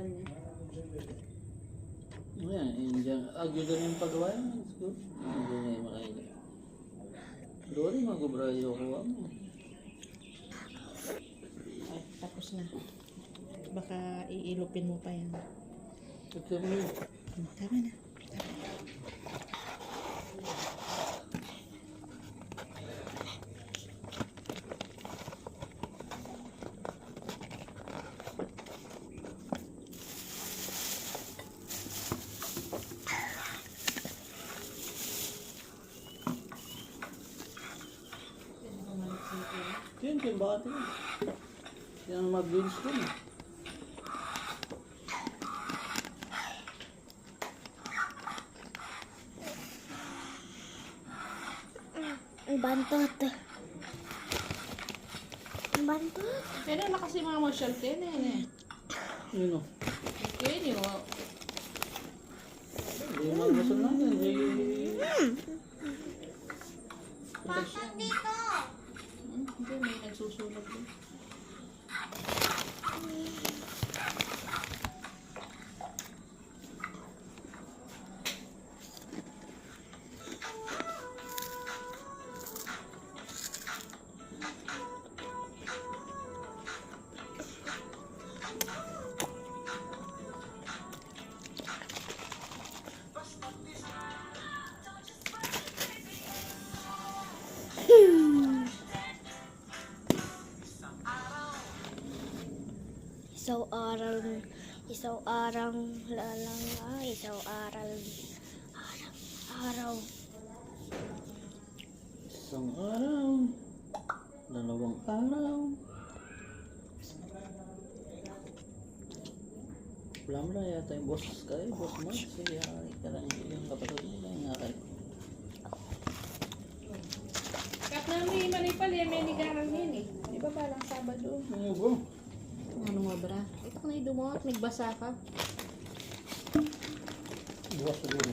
niya. Ayan, Indian. Agyo doon yung pagawa yun. Siguro. Hindi na yung makain. Doon yung mag-ubrayo ko. Ay, tapos na. Baka iilupin mo pa yan. Ito mo yun. Tama na. Yun, yung bata yun. Yan ang mag-wins ko na. Ang bantot. Ang bantot. Pero na kasi mga martial ten eh. Yun o. Okay, di mo. Hindi yung magmasal natin. Bakit dito? Hindi, may nagsusulat din. Isaw araw lalang isaw araw Isang araw. Dalawang araw. Wala mo na yata yung boss kayo. Boss mo. Sige, ka lang yung kapatid nila. Yung akay. Kat na may manipal yan, may nigarang yun eh. Di ba palang Sabado? Ano ba? Ano nga ba? Ito na yung dumawat, nagbasa ka. Bukas siguro.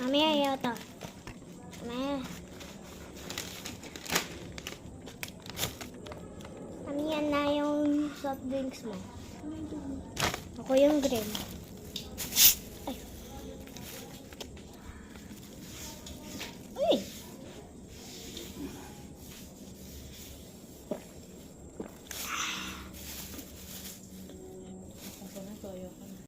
Mami, ayaw to. Mami, yan na yung soft drinks mo. Ako yung green.